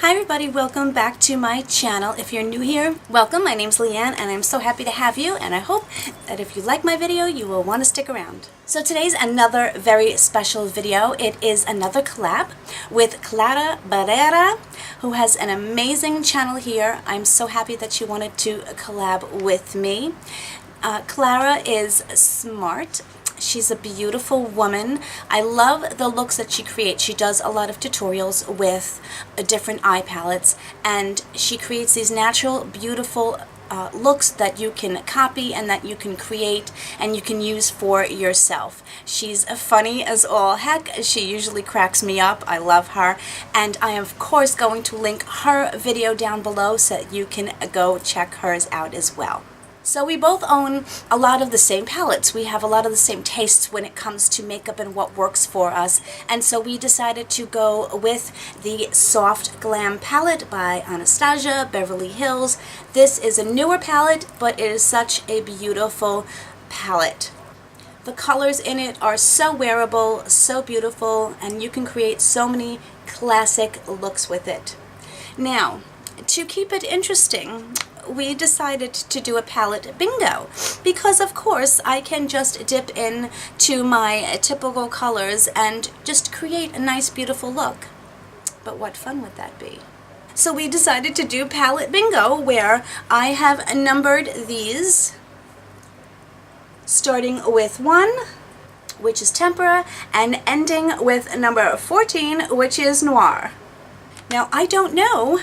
Hi everybody, welcome back to my channel. If you're new here, welcome. My name's Leanne and I'm so happy to have you, and I hope that if you like my video, you will want to stick around. So today's another very special video. It is another collab with Clara Barrera, who has an amazing channel here. I'm so happy that she wanted to collab with me. Clara is smart. She's a beautiful woman. I love the looks that she creates. She does a lot of tutorials with different eye palettes, and she creates these natural, beautiful looks that you can copy and that you can create and you can use for yourself. She's funny as all heck. She usually cracks me up. I love her, and I am of course going to link her video down below so that you can go check hers out as well. So we both own a lot of the same palettes. We have a lot of the same tastes when it comes to makeup and what works for us. And so we decided to go with the Soft Glam palette by Anastasia, Beverly Hills. This is a newer palette, but it is such a beautiful palette. The colors in it are so wearable, so beautiful, and you can create so many classic looks with it. Now, to keep it interesting, we decided to do a palette bingo because of course I can just dip in to my typical colors and just create a nice beautiful look. But what fun would that be? So we decided to do palette bingo, where I have numbered these starting with 1, which is tempera, and ending with number 14, which is noir. Now I don't know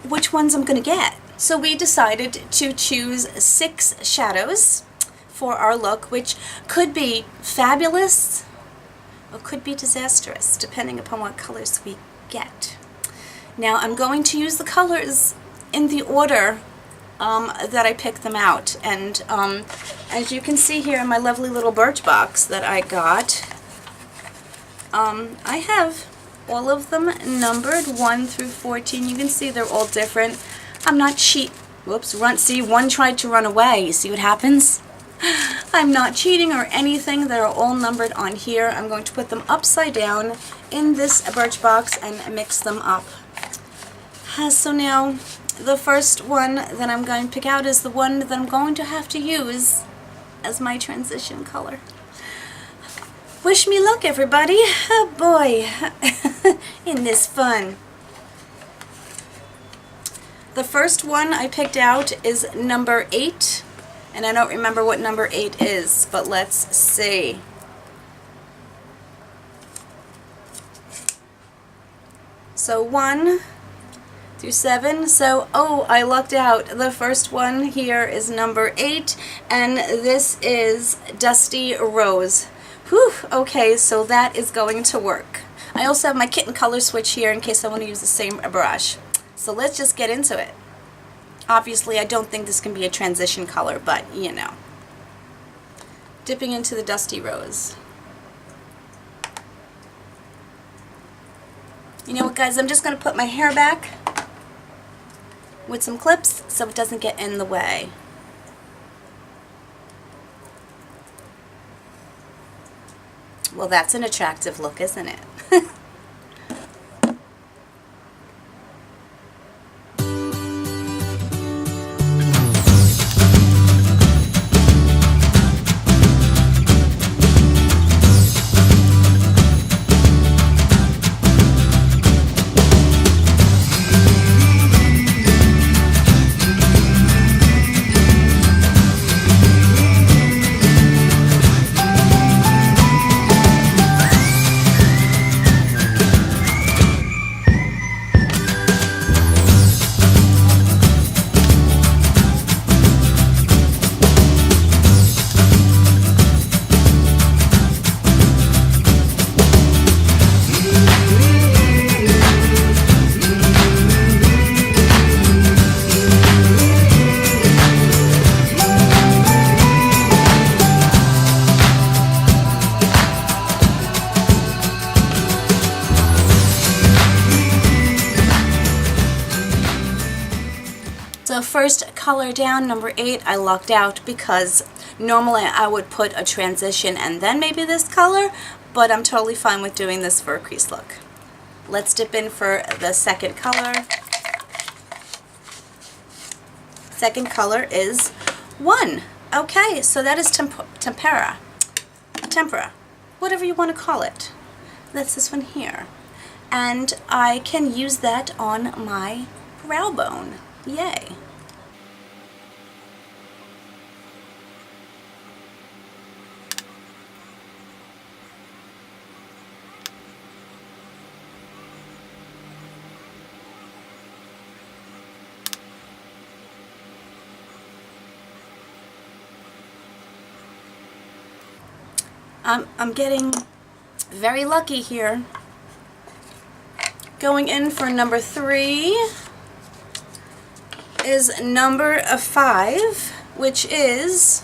which ones I'm gonna get. So we decided to choose 6 shadows for our look, which could be fabulous or could be disastrous, depending upon what colors we get. Now I'm going to use the colors in the order that I picked them out. And as you can see here in my lovely little birch box that I got, I have all of them numbered 1 through 14. You can see they're all different. I'm not see, one tried to run away. You see what happens? I'm not cheating or anything. They're all numbered on here. I'm going to put them upside down in this birch box and mix them up. So now, the first one that I'm going to pick out is the one that I'm going to have to use as my transition color. Wish me luck, everybody. Oh boy, isn't this fun? The first one I picked out is number 8, and I don't remember what number 8 is, but let's see. So 1 through 7, so I lucked out. The first one here is number 8, and this is Dusty Rose. Whew, okay, so that is going to work. I also have my kitten color switch here in case I want to use the same brush. So let's just get into it. Obviously, I don't think this can be a transition color, but you know. Dipping into the Dusty Rose. You know what, guys? I'm just going to put my hair back with some clips so it doesn't get in the way. Well, that's an attractive look, isn't it? So first color down, number 8, I lucked out because normally I would put a transition and then maybe this color, but I'm totally fine with doing this for a crease look. Let's dip in for the second color. second color is 1. Okay, so that is tempera, whatever you want to call it. That's this one here. And I can use that on my brow bone. Yay. I'm getting very lucky here. Going in for number 3 is number 5, which is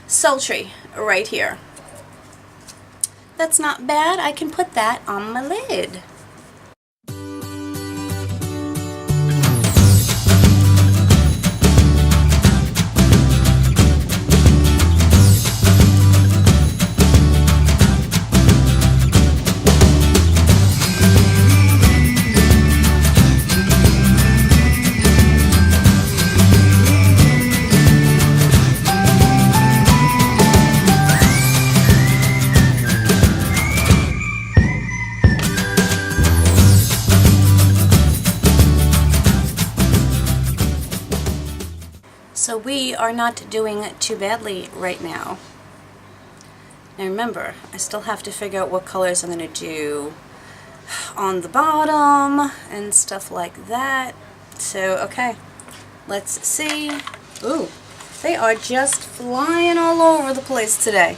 sultry right here. That's not bad. I can put that on my lid. So we are not doing too badly right now. Now remember, I still have to figure out what colors I'm going to do on the bottom and stuff like that. So, okay, let's see. Ooh, they are just flying all over the place today.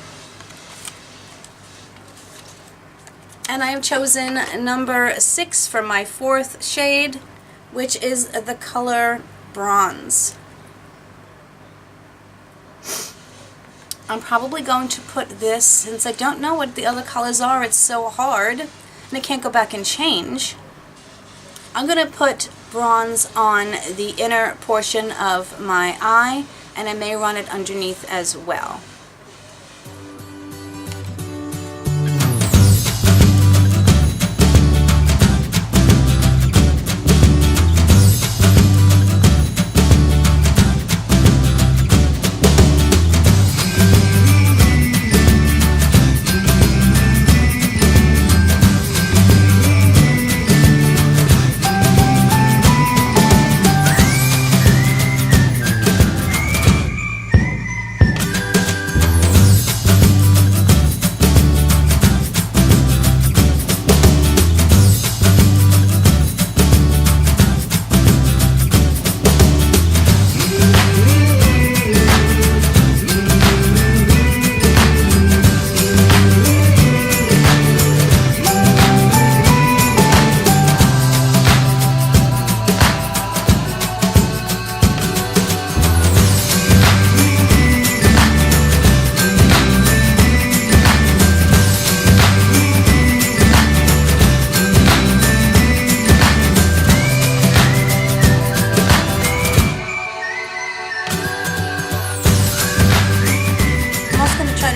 And I have chosen number 6 for my 4th shade, which is the color Bronze. I'm probably going to put this, since I don't know what the other colors are, it's so hard, and I can't go back and change. I'm going to put Bronze on the inner portion of my eye, and I may run it underneath as well.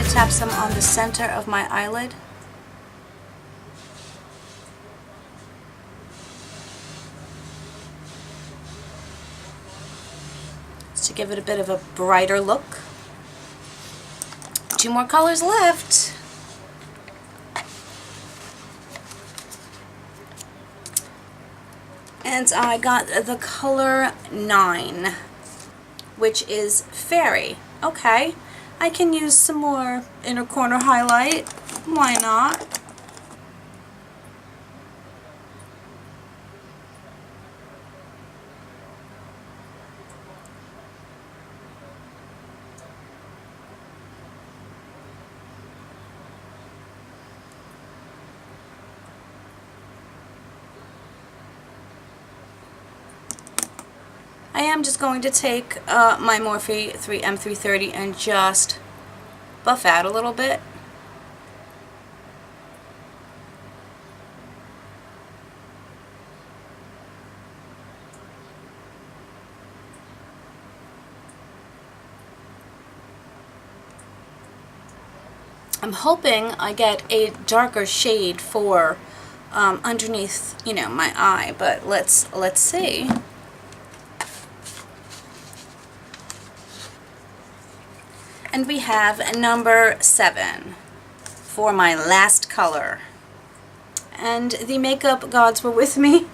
Tap some on the center of my eyelid. Just to give it a bit of a brighter look. 2 more colors left. And I got the color 9, which is Fairy. Okay. I can use some more inner corner highlight. Why not? I am just going to take my Morphe M330 and just buff out a little bit. I'm hoping I get a darker shade for underneath, you know, my eye, but let's see. And we have number 7 for my last color. And the makeup gods were with me.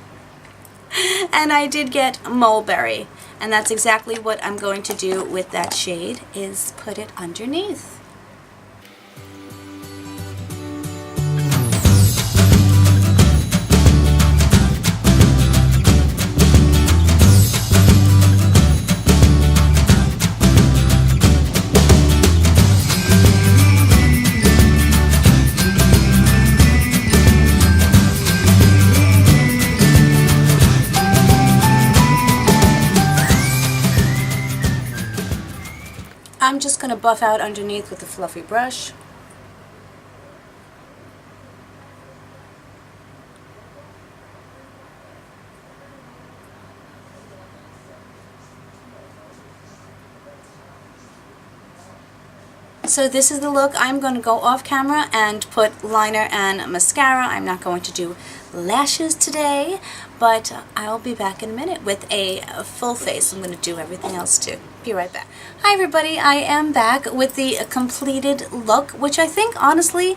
And I did get Mulberry. And that's exactly what I'm going to do with that shade, is put it underneath. I'm just going to buff out underneath with a fluffy brush. So this is the look. I'm going to go off camera and put liner and mascara. I'm not going to do lashes today, but I'll be back in a minute with a full face. I'm going to do everything else too. Be right back. Hi everybody, I am back with the completed look, which I think honestly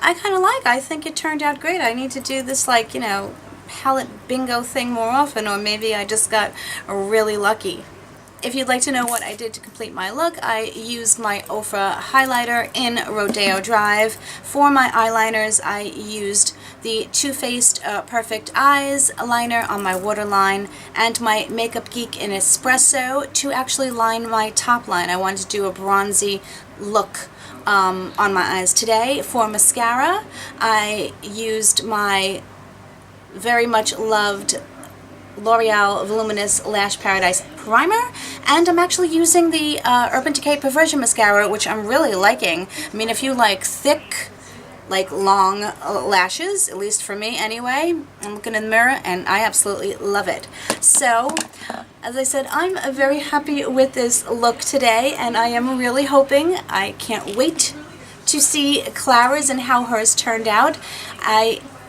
I kind of like. I think it turned out great. I need to do this, like, you know, palette bingo thing more often, or maybe I just got really lucky. If you'd like to know what I did to complete my look, I used my Ofra highlighter in Rodeo Drive. For my eyeliners, I used the Too Faced Perfect Eyes liner on my waterline and my Makeup Geek in Espresso to actually line my top line. I wanted to do a bronzy look on my eyes today. For mascara, I used my very much loved L'Oreal Voluminous Lash Paradise Primer, and I'm actually using the Urban Decay Perversion Mascara, which I'm really liking. I mean, if you like thick, like long lashes, at least for me anyway, I'm looking in the mirror and I absolutely love it. So, as I said, I'm very happy with this look today, and I am really hoping, I can't wait to see Clara's and how hers turned out.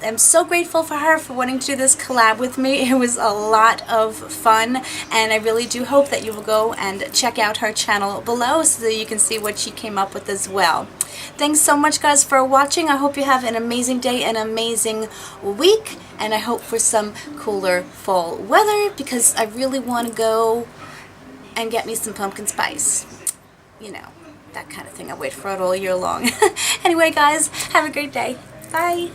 I'm so grateful for her for wanting to do this collab with me. It was a lot of fun, and I really do hope that you will go and check out her channel below so that you can see what she came up with as well. Thanks so much, guys, for watching. I hope you have an amazing day, an amazing week, and I hope for some cooler fall weather, because I really want to go and get me some pumpkin spice. You know, that kind of thing. I wait for it all year long. Anyway, guys, have a great day. Bye.